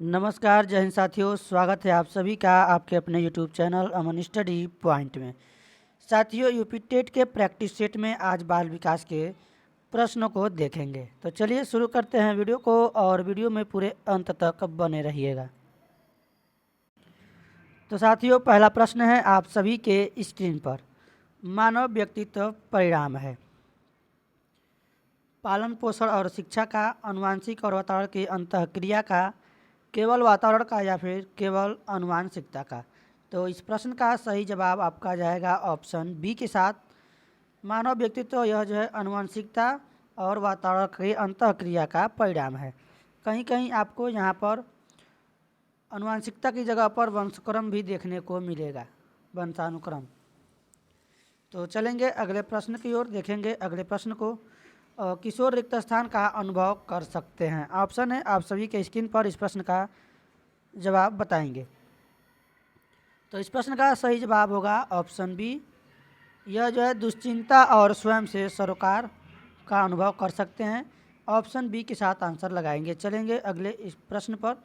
नमस्कार, जय हिंद साथियों। स्वागत है आप सभी का आपके अपने यूट्यूब चैनल अमन स्टडी पॉइंट में। साथियों, यूपी टेट के प्रैक्टिस सेट में आज बाल विकास के प्रश्नों को देखेंगे। तो चलिए शुरू करते हैं वीडियो को और वीडियो में पूरे अंत तक बने रहिएगा। तो साथियों, पहला प्रश्न है आप सभी के स्क्रीन पर। मानव व्यक्तित्व परिणाम है पालन पोषण और शिक्षा का, अनुवांशिक और वातावरण की अंतःक्रिया का, केवल वातावरण का या फिर केवल अनुवांशिकता का। तो इस प्रश्न का सही जवाब आपका जाएगा ऑप्शन बी के साथ। मानव व्यक्तित्व यह जो है अनुवांशिकता और वातावरण की अंतःक्रिया का परिणाम है। कहीं कहीं आपको यहाँ पर अनुवांशिकता की जगह पर वंशक्रम भी देखने को मिलेगा, वंशानुक्रम। तो चलेंगे अगले प्रश्न की ओर, देखेंगे अगले प्रश्न को। किशोर रिक्त स्थान का अनुभव कर सकते हैं। ऑप्शन है आप सभी के स्क्रीन पर, इस प्रश्न का जवाब बताएंगे। तो इस प्रश्न का सही जवाब होगा ऑप्शन बी। यह जो है दुश्चिंता और स्वयं से सरोकार का अनुभव कर सकते हैं। ऑप्शन बी के साथ आंसर लगाएंगे। चलेंगे अगले इस प्रश्न पर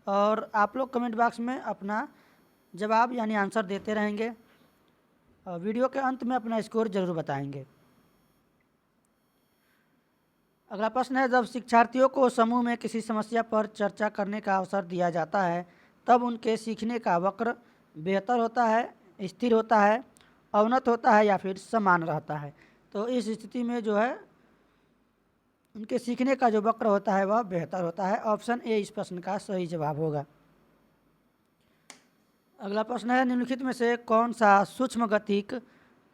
और आप लोग कमेंट बॉक्स में अपना जवाब यानी आंसर देते रहेंगे। वीडियो के अंत में अपना स्कोर जरूर बताएंगे। अगला प्रश्न है, जब शिक्षार्थियों को समूह में किसी समस्या पर चर्चा करने का अवसर दिया जाता है तब उनके सीखने का वक्र बेहतर होता है, स्थिर होता है, अवनत होता है या फिर समान रहता है। तो इस स्थिति में जो है उनके सीखने का जो वक्र होता है वह बेहतर होता है। ऑप्शन ए इस प्रश्न का सही जवाब होगा। अगला प्रश्न है, निम्नलिखित में से कौन सा सूक्ष्म गतिक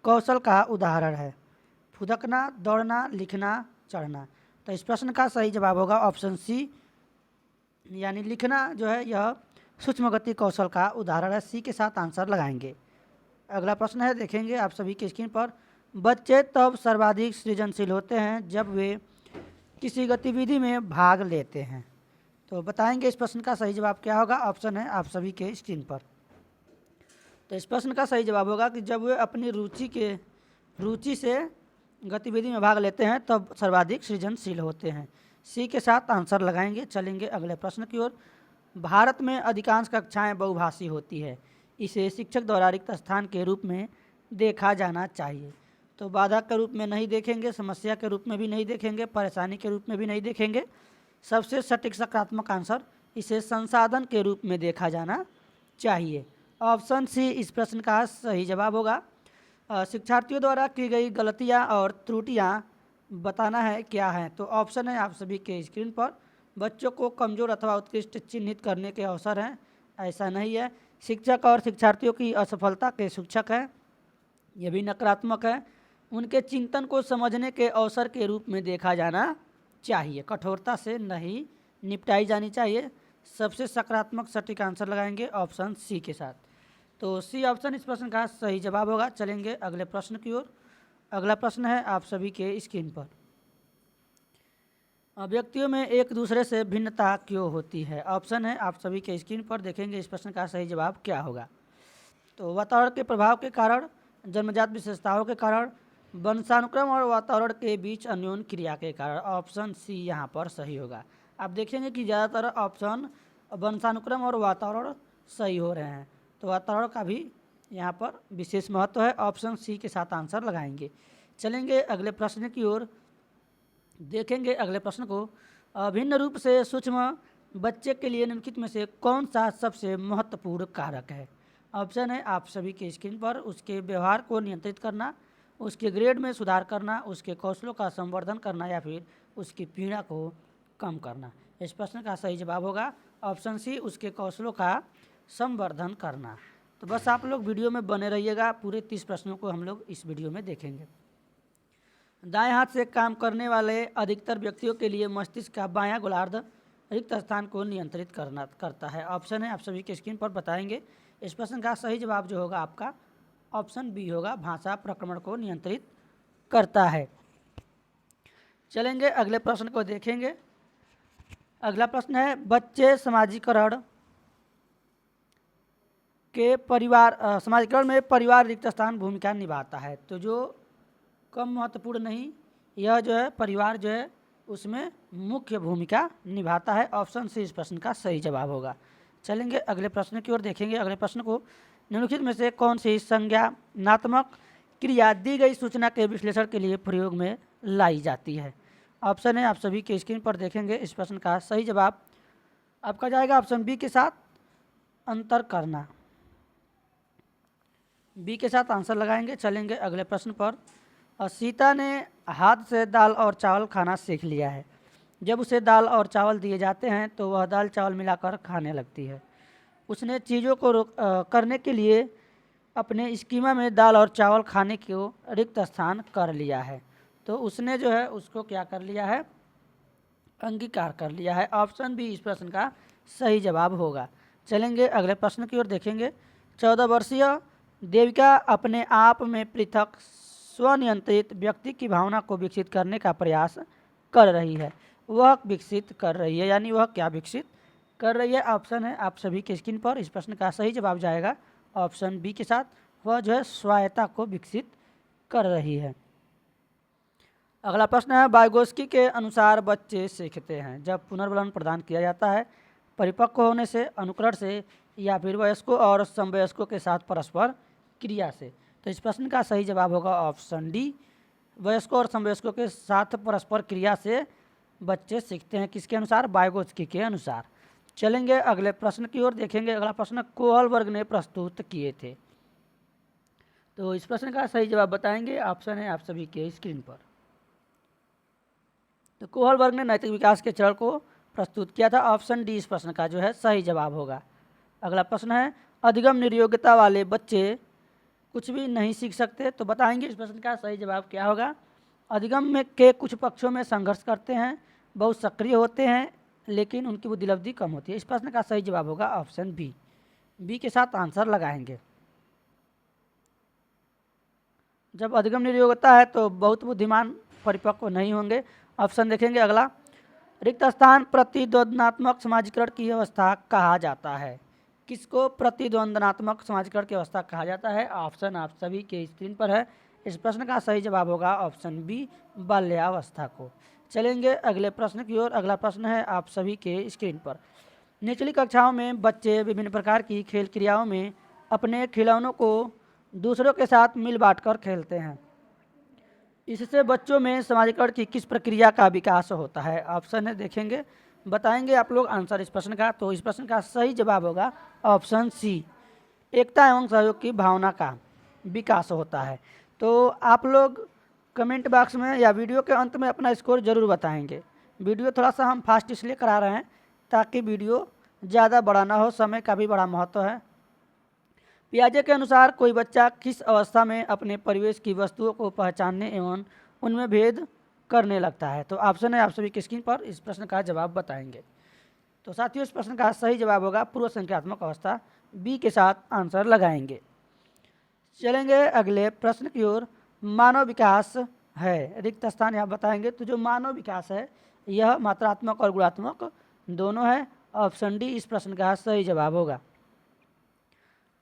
कौशल का उदाहरण है? फुदकना, दौड़ना, लिखना, चढ़ना। तो इस प्रश्न का सही जवाब होगा ऑप्शन सी, यानी लिखना जो है यह सूक्ष्म गति कौशल का उदाहरण है। सी के साथ आंसर लगाएंगे। अगला प्रश्न है, देखेंगे आप सभी के स्क्रीन पर। बच्चे तब सर्वाधिक सृजनशील होते हैं जब वे किसी गतिविधि में भाग लेते हैं। तो बताएंगे इस प्रश्न का सही जवाब क्या होगा। ऑप्शन है आप सभी के स्क्रीन पर। तो इस प्रश्न का सही जवाब होगा कि जब वे अपनी रुचि से गतिविधि में भाग लेते हैं तब सर्वाधिक सृजनशील होते हैं। सी के साथ आंसर लगाएंगे। चलेंगे अगले प्रश्न की ओर। भारत में अधिकांश कक्षाएं बहुभाषी होती है, इसे शिक्षक द्वारा रिक्त स्थान के रूप में देखा जाना चाहिए। तो बाधा के रूप में नहीं देखेंगे, समस्या के रूप में भी नहीं देखेंगे, परेशानी के रूप में भी नहीं देखेंगे। सबसे सटीक सकारात्मक आंसर, इसे संसाधन के रूप में देखा जाना चाहिए। ऑप्शन सी इस प्रश्न का सही जवाब होगा। शिक्षार्थियों द्वारा की गई गलतियां और त्रुटियां बताना है क्या है। तो ऑप्शन है आप सभी के स्क्रीन पर। बच्चों को कमज़ोर अथवा उत्कृष्ट चिन्हित करने के अवसर हैं, ऐसा नहीं है। शिक्षक और शिक्षार्थियों की असफलता के सूचक है, यह भी नकारात्मक है। उनके चिंतन को समझने के अवसर के रूप में देखा जाना चाहिए, कठोरता से नहीं निपटाई जानी चाहिए। सबसे सकारात्मक सटीक आंसर लगाएंगे ऑप्शन सी के साथ। तो सी ऑप्शन इस प्रश्न का सही जवाब होगा। चलेंगे अगले प्रश्न की ओर। अगला प्रश्न है आप सभी के स्क्रीन पर। व्यक्तियों में एक दूसरे से भिन्नता क्यों होती है? ऑप्शन है आप सभी के स्क्रीन पर। देखेंगे इस प्रश्न का सही जवाब क्या होगा। तो वातावरण के प्रभाव के कारण, जन्मजात विशेषताओं के कारण, वंशानुक्रम और वातावरण के बीच अन्योन्य क्रिया के कारण। ऑप्शन सी यहाँ पर सही होगा। आप देखेंगे कि ज़्यादातर ऑप्शन वंशानुक्रम और वातावरण सही हो रहे हैं, तो वातावरण का भी यहाँ पर विशेष महत्व है। ऑप्शन सी के साथ आंसर लगाएंगे। चलेंगे अगले प्रश्न की ओर, देखेंगे अगले प्रश्न को। अभिन्न रूप से सूक्ष्म बच्चे के लिए निम्नलिखित में से कौन सा सबसे महत्वपूर्ण कारक है? ऑप्शन है आप सभी के स्क्रीन पर। उसके व्यवहार को नियंत्रित करना, उसके ग्रेड में सुधार करना, उसके कौशलों का संवर्धन करना या फिर उसकी पीड़ा को कम करना। इस प्रश्न का सही जवाब होगा ऑप्शन सी, उसके कौशलों का संवर्धन करना। तो बस आप लोग वीडियो में बने रहिएगा, पूरे 30 प्रश्नों को हम लोग इस वीडियो में देखेंगे। दाएं हाथ से काम करने वाले अधिकतर व्यक्तियों के लिए मस्तिष्क का बायां गोलार्ध रिक्त स्थान को नियंत्रित करता है। ऑप्शन है आप सभी के स्क्रीन पर, बताएंगे। इस प्रश्न का सही जवाब जो होगा आपका ऑप्शन बी होगा, भाषा प्रक्रमण को नियंत्रित करता है। चलेंगे अगले प्रश्न को देखेंगे। अगला प्रश्न है, बच्चे समाजीकरण में परिवार रिक्त स्थान भूमिका निभाता है। तो जो कम महत्वपूर्ण नहीं, यह जो है परिवार जो है उसमें मुख्य भूमिका निभाता है। ऑप्शन सी इस प्रश्न का सही जवाब होगा। चलेंगे अगले प्रश्न की ओर देखेंगे। अगले प्रश्न को, निम्नलिखित में से कौन सी संज्ञानात्मक क्रिया दी गई सूचना के विश्लेषण के लिए प्रयोग में लाई जाती है। ऑप्शन है आप सभी के स्क्रीन पर देखेंगे। इस प्रश्न का सही जवाब आपका जाएगा ऑप्शन बी के साथ अंतर करना। बी के साथ आंसर लगाएंगे। चलेंगे अगले प्रश्न पर। सीता ने हाथ से दाल और चावल खाना सीख लिया है। जब उसे दाल और चावल दिए जाते हैं तो वह दाल चावल मिलाकर खाने लगती है। उसने चीज़ों को करने के लिए अपने स्कीमा में दाल और चावल खाने को रिक्त स्थान कर लिया है। तो उसने जो है उसको क्या कर लिया है, अंगीकार कर लिया है। ऑप्शन बी इस प्रश्न का सही जवाब होगा। चलेंगे अगले प्रश्न की ओर देखेंगे। 14 वर्षीय देविका अपने आप में पृथक स्वनियंत्रित व्यक्ति की भावना को विकसित करने का प्रयास कर रही है। वह विकसित कर रही है यानी वह क्या विकसित कर रही है। ऑप्शन है आप सभी के स्क्रीन पर। इस प्रश्न का सही जवाब जाएगा ऑप्शन बी के साथ, वह जो है स्वायत्ता को विकसित कर रही है। अगला प्रश्न है, वाइगोस्की के अनुसार बच्चे सीखते हैं जब पुनर्बलन प्रदान किया जाता है, परिपक्व होने से, अनुकरण से, या फिर वयस्कों और समवयस्कों के साथ परस्पर क्रिया से। तो इस प्रश्न का सही जवाब होगा ऑप्शन डी, वयस्कों और समवयस्कों के साथ परस्पर क्रिया से बच्चे सीखते हैं। किसके अनुसार? वाइगोस्की के अनुसार। चलेंगे अगले प्रश्न की ओर देखेंगे। अगला प्रश्न कोहलबर्ग ने प्रस्तुत किए थे। तो इस प्रश्न का सही जवाब बताएंगे। ऑप्शन है आप सभी के स्क्रीन पर। तो कोहलबर्ग ने नैतिक विकास के चरण को प्रस्तुत किया था। ऑप्शन डी इस प्रश्न का जो है सही जवाब होगा। अगला प्रश्न है, अधिगम निर्योग्यता वाले बच्चे कुछ भी नहीं सीख सकते। तो बताएंगे इस प्रश्न का सही जवाब क्या होगा। अधिगम में के कुछ पक्षों में संघर्ष करते हैं, बहुत सक्रिय होते हैं, लेकिन उनकी बुद्धिलब्धि कम होती है। इस प्रश्न का सही जवाब होगा ऑप्शन बी। बी के साथ आंसर लगाएंगे। जब अधिगम निर्योग्यता है तो बहुत बुद्धिमान परिपक्व नहीं होंगे। ऑप्शन देखेंगे अगला, रिक्त स्थान प्रतिद्वंद्वात्मक समाजीकरण की अवस्था कहा जाता है। किसको प्रतिद्वंद्वात्मक समाजीकरण की अवस्था कहा जाता है? ऑप्शन आप सभी के स्क्रीन पर है। इस प्रश्न का सही जवाब होगा ऑप्शन बी, बाल्यावस्था को। चलेंगे अगले प्रश्न की ओर। अगला प्रश्न है आप सभी के स्क्रीन पर। निचली कक्षाओं में बच्चे विभिन्न प्रकार की खेल क्रियाओं में अपने खिलौनों को दूसरों के साथ मिल बांट कर खेलते हैं। इससे बच्चों में समाजीकरण की किस प्रक्रिया का विकास होता है? ऑप्शन है देखेंगे, बताएंगे आप लोग आंसर इस प्रश्न का। तो इस प्रश्न का सही जवाब होगा ऑप्शन सी, एकता एवं सहयोग की भावना का विकास होता है। तो आप लोग कमेंट बॉक्स में या वीडियो के अंत में अपना स्कोर जरूर बताएंगे। वीडियो थोड़ा सा हम फास्ट इसलिए करा रहे हैं ताकि वीडियो ज़्यादा बड़ा ना हो, समय का भी बड़ा महत्व है। पियाजे के अनुसार कोई बच्चा किस अवस्था में अपने परिवेश की वस्तुओं को पहचानने एवं उनमें भेद करने लगता है? तो ऑप्शन है आप सभी की स्क्रीन पर। इस प्रश्न का जवाब बताएंगे। तो साथियों इस प्रश्न का सही जवाब होगा पूर्व संख्यात्मक अवस्था। बी के साथ आंसर लगाएंगे। चलेंगे अगले प्रश्न की ओर। मानव विकास है, रिक्त स्थान यहाँ बताएंगे। तो जो मानव विकास है यह मात्रात्मक और गुणात्मक दोनों है। ऑप्शन डी इस प्रश्न का सही जवाब होगा।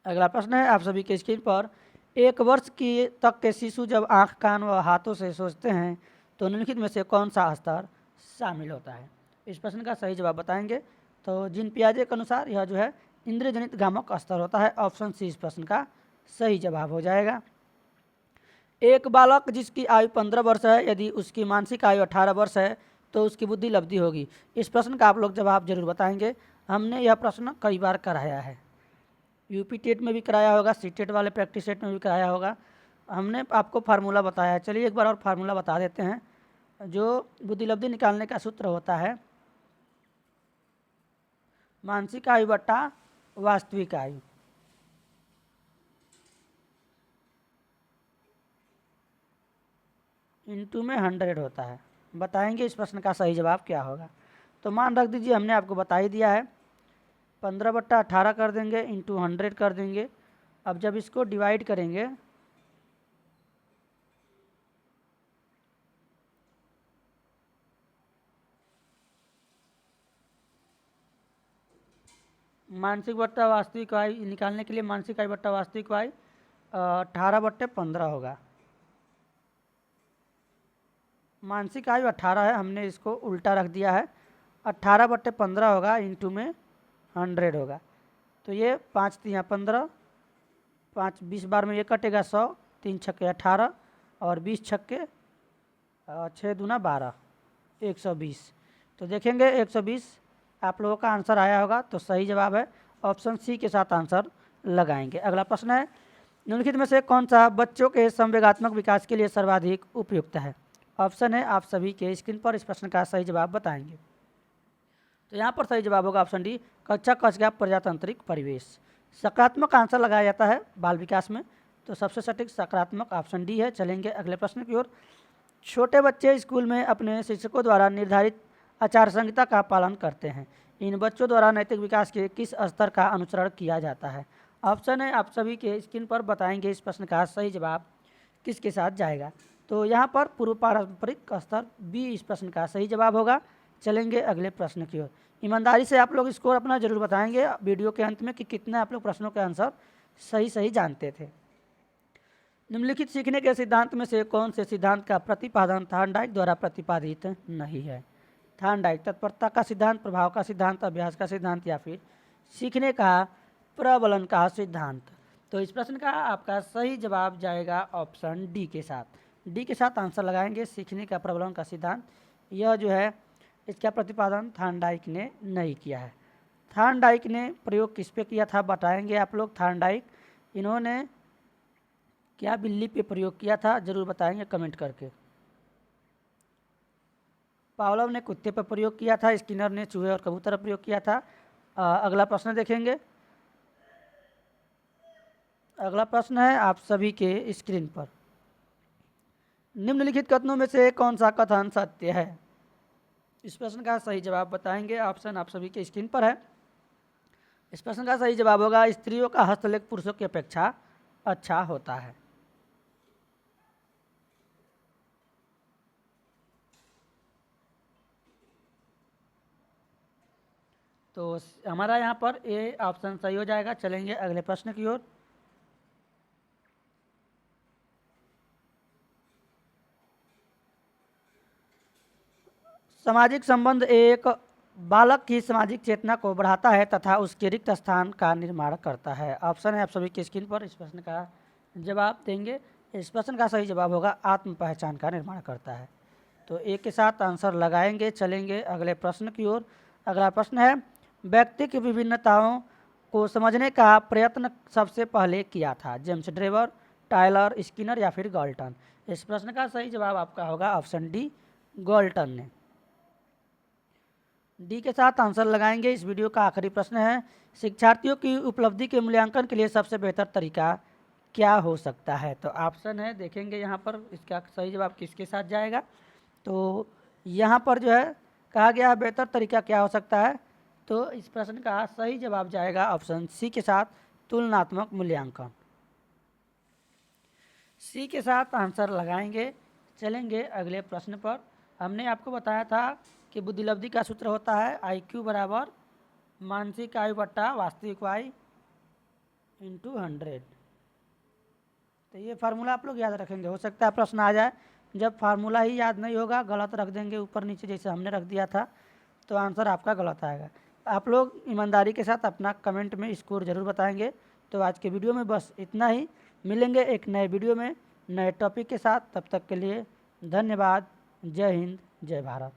अगला प्रश्न है आप सभी के स्क्रीन पर। 1 वर्ष की तक के शिशु जब आँख, कान व हाथों से सोचते हैं तो निम्नलिखित में से कौन सा स्तर शामिल होता है? इस प्रश्न का सही जवाब बताएंगे। तो जीन पियाजे के अनुसार यह जो है इंद्रियजनित गामक स्तर होता है। ऑप्शन सी इस प्रश्न का सही जवाब हो जाएगा। एक बालक जिसकी आयु 15 वर्ष है, यदि उसकी मानसिक आयु 18 वर्ष है तो उसकी बुद्धि लब्धि होगी। इस प्रश्न का आप लोग जवाब जरूर बताएंगे। हमने यह प्रश्न कई बार कराया है, यूपी टेट में भी कराया होगा, सी टेट वाले प्रैक्टिस सेट में भी कराया होगा। हमने आपको फार्मूला बताया है। चलिए एक बार और फार्मूला बता देते हैं। जो बुद्धिलब्धि निकालने का सूत्र होता है मानसिक आयु बट्टा वास्तविक आयु। इंटू में 100 होता है। बताएंगे इस प्रश्न का सही जवाब क्या होगा। तो मान रख दीजिए हमने आपको बता ही दिया है। 15/18 कर देंगे, इंटू 100 कर देंगे। अब जब इसको डिवाइड करेंगे मानसिक बट्टा वास्तविक आयु निकालने के लिए मानसिक आयु बट्टा वास्तविक आयु 18/15 होगा। मानसिक आयु 18 है, हमने इसको उल्टा रख दिया है। 18/15 होगा, इंटू में 100 होगा। तो ये 5 तियाँ 15, 5 20 बार में ये कटेगा 100, 3 छक्के 18 और 20 छक्के 6 दूना 12, 120। तो देखेंगे 120 आप लोगों का आंसर आया होगा, तो सही जवाब है ऑप्शन सी के साथ आंसर लगाएंगे। अगला प्रश्न है, निम्नलिखित में से कौन सा बच्चों के संवेगात्मक विकास के लिए सर्वाधिक उपयुक्त है? ऑप्शन है आप सभी के स्क्रीन पर, इस प्रश्न का सही जवाब बताएंगे। तो यहाँ पर सही जवाब होगा ऑप्शन डी, कक्षा कक्ष का प्रजातांत्रिक परिवेश। सकारात्मक आंसर लगाया जाता है बाल विकास में, तो सबसे सटीक सकारात्मक ऑप्शन डी है। चलेंगे अगले प्रश्न की ओर। छोटे बच्चे स्कूल में अपने शिक्षकों द्वारा निर्धारित आचार संहिता का पालन करते हैं। इन बच्चों द्वारा नैतिक विकास के किस स्तर का अनुसरण किया जाता है? ऑप्शन है आप सभी के स्क्रीन पर बताएंगे, इस प्रश्न का सही जवाब किसके साथ जाएगा? तो यहाँ पर पूर्व पारंपरिक स्तर बी इस प्रश्न का सही जवाब होगा। चलेंगे अगले प्रश्न की ओर। ईमानदारी से आप लोग स्कोर अपना जरूर बताएंगे वीडियो के अंत में कि कितने आप लोग प्रश्नों के आंसर सही जानते थे। निम्नलिखित सीखने के सिद्धांत में से कौन से सिद्धांत का प्रतिपादन थॉर्नडाइक द्वारा प्रतिपादित नहीं है? थॉर्नडाइक तत्परता का सिद्धांत, प्रभाव का सिद्धांत, अभ्यास का सिद्धांत या फिर सीखने का प्रबलन का सिद्धांत? तो इस प्रश्न का आपका सही जवाब जाएगा ऑप्शन डी के साथ। डी के साथ आंसर लगाएंगे, सीखने का प्रबलन का सिद्धांत। यह जो है इसका प्रतिपादन थॉर्नडाइक ने नहीं किया है। थॉर्नडाइक ने प्रयोग किस पे किया था बताएंगे आप लोग। थॉर्नडाइक इन्होंने क्या बिल्ली पे प्रयोग किया था जरूर बताएंगे कमेंट करके। पावलोव ने कुत्ते पर प्रयोग किया था, स्किनर ने चूहे और कबूतर पर प्रयोग किया था। अगला प्रश्न देखेंगे। अगला प्रश्न है आप सभी के स्क्रीन पर। निम्नलिखित कथनों में से कौन सा कथन सत्य है? इस प्रश्न का सही जवाब बताएंगे। ऑप्शन आप सभी के स्क्रीन पर है। इस प्रश्न का सही जवाब होगा स्त्रियों का हस्तलेख पुरुषों की अपेक्षा अच्छा होता है। तो हमारा यहाँ पर ए ऑप्शन सही हो जाएगा। चलेंगे अगले प्रश्न की ओर। सामाजिक संबंध एक बालक की सामाजिक चेतना को बढ़ाता है तथा उसके रिक्त स्थान का निर्माण करता है। ऑप्शन है आप सभी की स्क्रीन पर, इस प्रश्न का जवाब देंगे। इस प्रश्न का सही जवाब होगा आत्म पहचान का निर्माण करता है। तो एक के साथ आंसर लगाएंगे। चलेंगे अगले प्रश्न की ओर। अगला प्रश्न है, व्यक्ति की विभिन्नताओं को समझने का प्रयत्न सबसे पहले किया था? जेम्स ड्रेवर, टायलर, स्किनर या फिर गॉल्टन? इस प्रश्न का सही जवाब आपका होगा ऑप्शन डी, गॉल्टन ने। डी के साथ आंसर लगाएंगे। इस वीडियो का आखिरी प्रश्न है, शिक्षार्थियों की उपलब्धि के मूल्यांकन के लिए सबसे बेहतर तरीका क्या हो सकता है? तो ऑप्शन है देखेंगे यहाँ पर, इसका सही जवाब किसके साथ जाएगा? तो यहाँ पर जो है कहा गया है बेहतर तरीका क्या हो सकता है, तो इस प्रश्न का सही जवाब जाएगा ऑप्शन सी के साथ, तुलनात्मक मूल्यांकन। सी के साथ आंसर लगाएंगे। चलेंगे अगले प्रश्न पर। हमने आपको बताया था कि बुद्धिलब्धि का सूत्र होता है IQ बराबर मानसिक आयु बट्टा वास्तविक आयु इंटू 100। तो ये फार्मूला आप लोग याद रखेंगे। हो सकता है प्रश्न आ जाए जब फार्मूला ही याद नहीं होगा, गलत रख देंगे ऊपर नीचे जैसे हमने रख दिया था, तो आंसर आपका गलत आएगा। आप लोग ईमानदारी के साथ अपना कमेंट में स्कोर जरूर बताएंगे। तो आज के वीडियो में बस इतना ही। मिलेंगे एक नए वीडियो में नए टॉपिक के साथ। तब तक के लिए धन्यवाद। जय हिंद, जय भारत।